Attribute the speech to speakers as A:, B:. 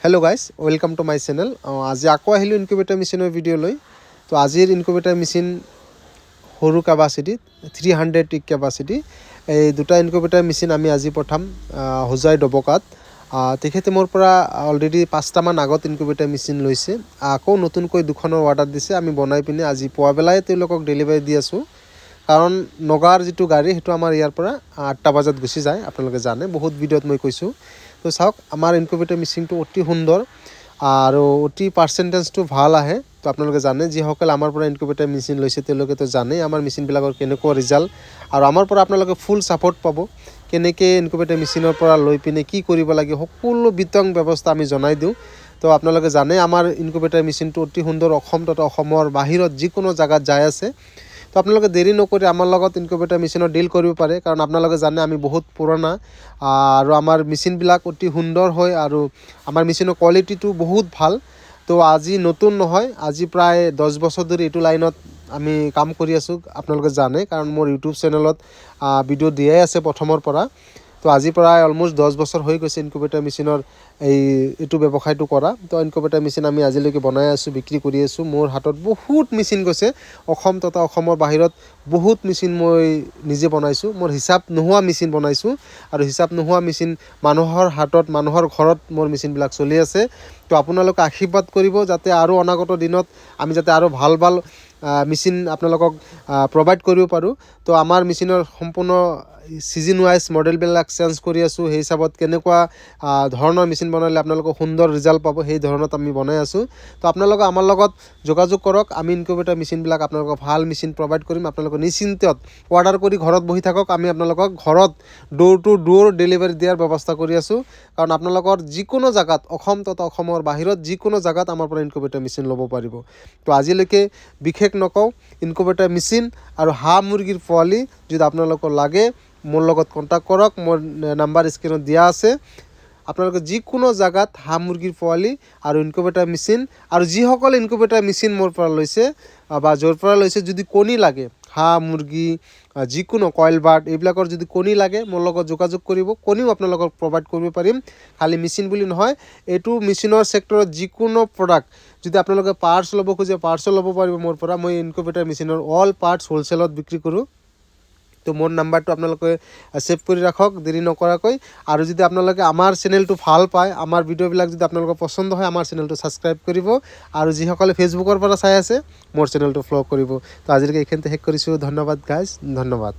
A: Hello guys welcome to my channel. आज आको আহিলো ইনকিউবেটৰ মেচিনৰ ভিডিঅ' লৈ। তো আজিৰ ইনকিউবেটৰ মেচিন সৰু কেপাচিটি 300 টিক কেপাচিটি এই দুটা ইনকিউবেটৰ মেচিন আমি আজি পঠাম হোজাই ডবকাত। তেখেতে মোৰ পৰা অলৰেডি 5টা মান আগত ইনকিউবেটৰ মেচিন লৈছে, আকৌ নতুনকৈ দুখনৰ অৰ্ডাৰ দিছে। আমি বনাই পিনে আজি পুৱা বেলাই তেওঁলোকক ডেলিভাৰী দি আছোঁ, কাৰণ নগাৰ যিটো গাড়ী সেইটো আমাৰ ইয়াৰ পৰা 8টা বজাত গুচি যায়। আপোনালোকে জানে, বহুত ভিডিঅ'ত মই কৈছোঁ। তো চাওক, আমাৰ ইনকিউবেটৰ মেচিনটো অতি সুন্দৰ আৰু অতি পাৰ্চেণ্টেজটো ভাল আহে। তো আপোনালোকে জানে, যিসকল আমাৰ পৰা ইনকিউবেটৰ মেচিন লৈছে তেওঁলোকেতো জানেই আমাৰ মেচিনবিলাকৰ কেনেকুৱা ৰিজাল্ট, আৰু আমাৰ পৰা আপোনালোকে ফুল ছাপোৰ্ট পাব। কেনেকৈ ইনকিউবেটৰ মেচিনৰ পৰা লৈ পিনে কি কৰিব লাগে সকলো বিতং ব্যৱস্থা আমি জনাই দিওঁ। তো আপোনালোকে জানে আমাৰ ইনকিউবেটৰ মেচিনটো অতি সুন্দৰ, অসম তথা অসমৰ বাহিৰত যিকোনো জেগাত যাই আছে। তো আপোনালোকে দেৰি নকৰি আমাৰ লগত ইনকিউবেটৰ মেচিনত ডিল কৰিব পাৰে, কাৰণ আপোনালোকে জানে আমি বহুত পুৰণা আৰু আমাৰ মেচিনবিলাক অতি সুন্দৰ হয় আৰু আমাৰ মেচিনৰ কোৱালিটিটো বহুত ভাল। তো আজি নতুন নহয়, আজি প্ৰায় 10 বছৰ ধৰি এইটো লাইনত আমি কাম কৰি আছোঁ। আপোনালোকে জানে, কাৰণ মোৰ ইউটিউব চেনেলত ভিডিঅ' দিয়াই আছে প্ৰথমৰ পৰা। তো আজি প্ৰায় অলম'ষ্ট 10 বছৰ হৈ গৈছে ইনকিউবেটৰ মেচিনৰ এইটো ব্যৱসায়টো কৰা। তো ইনকিউবেটৰ মেচিন আমি আজিলৈকে বনাই আছোঁ, বিক্ৰী কৰি আছোঁ। মোৰ হাতত বহুত মেচিন গৈছে, অসম তথা অসমৰ বাহিৰত বহুত মেচিন মই নিজে বনাইছোঁ। মোৰ হিচাপ নোহোৱা মেচিন বনাইছোঁ, আৰু হিচাপ নোহোৱা মেচিন মানুহৰ হাতত, মানুহৰ ঘৰত মোৰ মেচিনবিলাক চলি আছে। তো আপোনালোকে আশীৰ্বাদ কৰিব, যাতে আৰু অনাগত দিনত আমি যাতে আৰু ভাল ভাল মেচিন আপোনালোকক প্ৰভাইড কৰিব পাৰোঁ। তো আমাৰ মেচিনৰ সম্পূৰ্ণ ছিজন ৱাইজ মডেলবিলাক চেঞ্জ কৰি আছোঁ। সেই হিচাপত কেনেকুৱা ধৰণৰ মেচিন বনালে আপোনালোকক সুন্দৰ ৰিজাল্ট পাব, সেই ধৰণত আমি বনাই আছোঁ। তো আপোনালোকে আমাৰ লগত যোগাযোগ কৰক, আমি ইনকিউবেটৰ মেচিনবিলাক আপোনালোকক ভাল মেচিন প্ৰভাইড কৰিম। আপোনালোকে নিশ্চিন্তত অৰ্ডাৰ কৰি ঘৰত বহি থাকক, আমি আপোনালোকক ঘৰত ডোৰ টু ডোৰ ডেলিভাৰী দিয়াৰ ব্যৱস্থা কৰি আছোঁ। কাৰণ আপোনালোকৰ যিকোনো জেগাত, অসম তথা অসমৰ বাহিৰত যিকোনো জেগাত আমাৰ পৰা ইনকিউবেটৰ মেচিন ল'ব পাৰিব। তো আজিলৈকে বিশেষ নকওঁ, ইনকিউবেটৰ মেচিন আৰু হাঁহ মুৰ্গীৰ পোৱালি যদি আপোনালোকৰ লাগে মোৰ লগত কণ্টেক্ট কৰক। মোৰ নাম্বাৰ স্ক্ৰীনত দিয়া আছে। আপোনালোকে যিকোনো জেগাত হাঁহ মুৰ্গীৰ পোৱালি আৰু ইনকিউবেটৰ মেচিন, আৰু যিসকলে ইনকিউবেটৰ মেচিন মোৰ পৰা লৈছে বা য'ৰ পৰা লৈছে, যদি কণী লাগে, হাঁহ মুৰ্গী যিকোনো কইল বাৰ্ড এইবিলাকৰ যদি কণী লাগে মোৰ লগত যোগাযোগ কৰিব। কণীও আপোনালোকক প্ৰভাইড কৰিব পাৰিম, খালি মেচিন বুলি নহয়। এইটো মেচিনৰ ছেক্টৰত যিকোনো প্ৰডাক্ট যদি আপোনালোকে পাৰ্টছ ল'ব খোজে, পাৰ্টছো ল'ব পাৰিব মোৰ পৰা। মই ইনকিউবেটৰ মেচিনৰ অল পাৰ্টছ হ'লচেলত বিক্ৰী কৰোঁ। তো মোৰ নাম্বাৰটো আপোনালোকে ছেভ কৰি ৰাখক দেৰি নকৰাকৈ। আৰু যদি আপোনালোকে আমাৰ চেনেলটো ভাল পায়, আমাৰ ভিডিঅ'বিলাক যদি আপোনালোকৰ পচন্দ হয়, আমাৰ চেনেলটো ছাবস্ক্ৰাইব কৰিব। আৰু যিসকলে ফেচবুকৰ পৰা চাই আছে মোৰ চেনেলটো ফ'ল' কৰিব। তো আজিলৈকে এইখিনিতে শেষ কৰিছোঁ। ধন্যবাদ গাইজ, ধন্যবাদ।